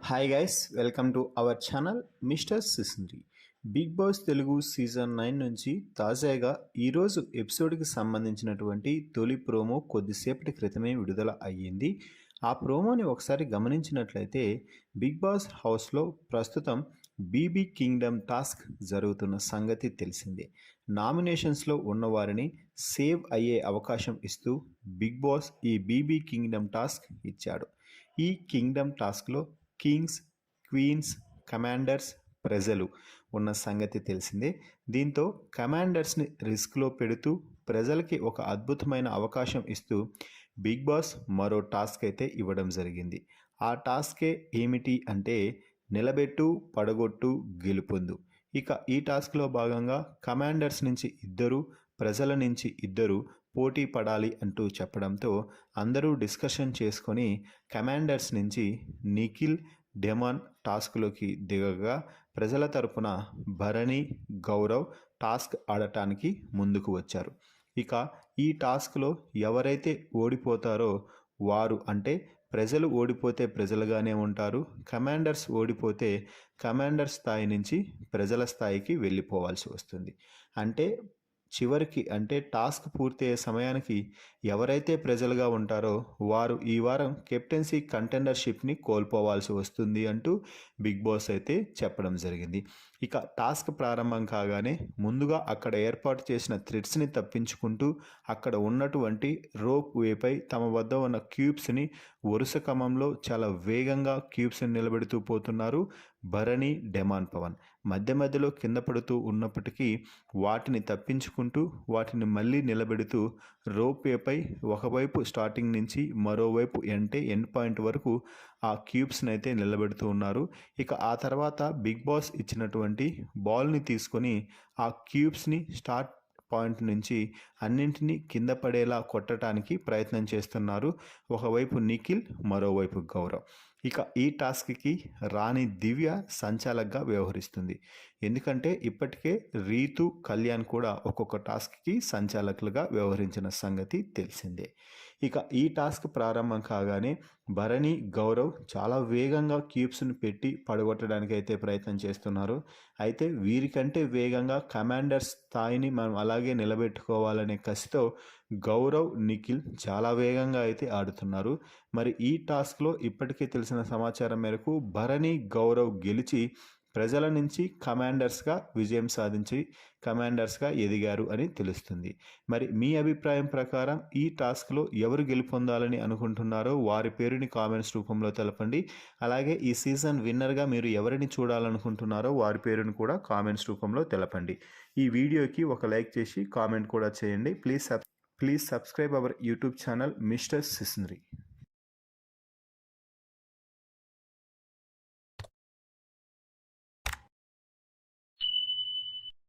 Hi guys, welcome to our channel mister Sisindri. Bigg Boss Telugu season 9 నుంచి తాజాగా ఈరోజు ఎపిసోడ్కి సంబంధించినటువంటి తొలి ప్రోమో కొద్దిసేపటి క్రితమే విడుదల అయ్యింది. ఆ ప్రోమోని ఒకసారి గమనించినట్లయితే బిగ్ బాస్ హౌస్లో ప్రస్తుతం బీబీ కింగ్డమ్ టాస్క్ జరుగుతున్న సంగతి తెలిసిందే. నామినేషన్స్లో ఉన్నవారిని సేవ్ అయ్యే అవకాశం ఇస్తూ బిగ్ బాస్ ఈ బీబీ కింగ్డమ్ టాస్క్ ఇచ్చాడు. ఈ కింగ్డమ్ టాస్క్లో కింగ్స్, క్వీన్స్, కమాండర్స్, ప్రజలు ఉన్న సంగతి తెలిసిందే. దీంతో కమాండర్స్ని రిస్క్లో పెడుతూ ప్రజలకి ఒక అద్భుతమైన అవకాశం ఇస్తూ బిగ్ బాస్ మరో టాస్క్ అయితే ఇవ్వడం జరిగింది. ఆ టాస్కే ఏమిటి అంటే నిలబెట్టు, పడగొట్టు, గెలుపొందు. ఇక ఈ టాస్క్లో భాగంగా కమాండర్స్ నుంచి ఇద్దరు, ప్రజల నుంచి ఇద్దరు పోటీ పడాలి అంటూ చెప్పడంతో అందరూ డిస్కషన్ చేసుకొని కమాండర్స్ నుంచి నిఖిల్, డెమాన్ టాస్క్లోకి దిగగా ప్రజల తరపున భరణి, గౌరవ్ టాస్క్ ఆడటానికి ముందుకు వచ్చారు. ఇక ఈ టాస్క్లో ఎవరైతే ఓడిపోతారో వారు, అంటే ప్రజలు ఓడిపోతే ప్రజలుగానే ఉంటారు, కమాండర్స్ ఓడిపోతే కమాండర్ స్థాయి నుంచి ప్రజల స్థాయికి వెళ్ళిపోవాల్సి వస్తుంది. అంటే చివరికి, అంటే టాస్క్ పూర్తయ్యే సమయానికి ఎవరైతే ప్రజలుగా ఉంటారో వారు ఈ వారం కెప్టెన్సీ కంటెండర్షిప్ని కోల్పోవాల్సి వస్తుంది అంటూ బిగ్ బాస్ అయితే చెప్పడం జరిగింది. ఇక టాస్క్ ప్రారంభం కాగానే ముందుగా అక్కడ ఏర్పాటు చేసిన థ్రెడ్స్ని తప్పించుకుంటూ అక్కడ ఉన్నటువంటి రోప్ వేపై తమ వద్ద ఉన్న క్యూబ్స్ని వరుస క్రమంలో చాలా వేగంగా క్యూబ్స్ని నిలబెడుతూ పోతున్నారు భరణి, డెమాన్ పవన్. మధ్య మధ్యలో కింద పడుతూ ఉన్నప్పటికీ వాటిని తప్పించుకుంటూ వాటిని మళ్ళీ నిలబెడుతూ రోప్ వేపై ఒకవైపు స్టార్టింగ్ నుంచి మరోవైపు అంటే ఎండ్ పాయింట్ వరకు ఆ క్యూబ్స్ని అయితే నిలబెడుతూ ఉన్నారు. ఇక ఆ తర్వాత బిగ్ బాస్ ఇచ్చినటువంటి బాల్ని తీసుకొని ఆ క్యూబ్స్ని స్టార్ట్ పాయింట్ నుంచి అన్నింటినీ కింద పడేలా కొట్టడానికి ప్రయత్నం చేస్తున్నారు. ఒకవైపు నిఖిల్, మరోవైపు గౌరవ్. ఇక ఈ టాస్క్కి రాణి దివ్య సంచాలకుగా వ్యవహరిస్తుంది. ఎందుకంటే ఇప్పటికే రీతు, కళ్యాణ్ కూడా ఒక్కొక్క టాస్క్కి సంచాలకులుగా వ్యవహరించిన సంగతి తెలిసిందే. ఇక ఈ టాస్క్ ప్రారంభం కాగానే భరణి, గౌరవ్ చాలా వేగంగా క్యూబ్స్ని పెట్టి పడగొట్టడానికి అయితే ప్రయత్నం చేస్తున్నారు. అయితే వీరికంటే వేగంగా కమాండర్ స్థాయిని మనం అలాగే నిలబెట్టుకోవాలనే కసితో గౌరవ్, నిఖిల్ చాలా వేగంగా అయితే ఆడుతున్నారు. మరి ఈ టాస్క్లో ఇప్పటికే తెలిసిన సమాచారం మేరకు భరణి, గౌరవ్ గెలిచి ప్రజల నుంచి కమాండర్స్గా విజయం సాధించి కమాండర్స్గా ఎదిగారు అని తెలుస్తుంది. మరి మీ అభిప్రాయం ప్రకారం ఈ టాస్క్లో ఎవరు గెలుపొందాలని అనుకుంటున్నారో వారి పేరుని కామెంట్స్ రూపంలో తెలపండి. అలాగే ఈ సీజన్ విన్నర్గా మీరు ఎవరిని చూడాలనుకుంటున్నారో వారి పేరును కూడా కామెంట్స్ రూపంలో తెలపండి. ఈ వీడియోకి ఒక లైక్ చేసి కామెంట్ కూడా చేయండి. Please subscribe our YouTube channel mister సిసింద్రి.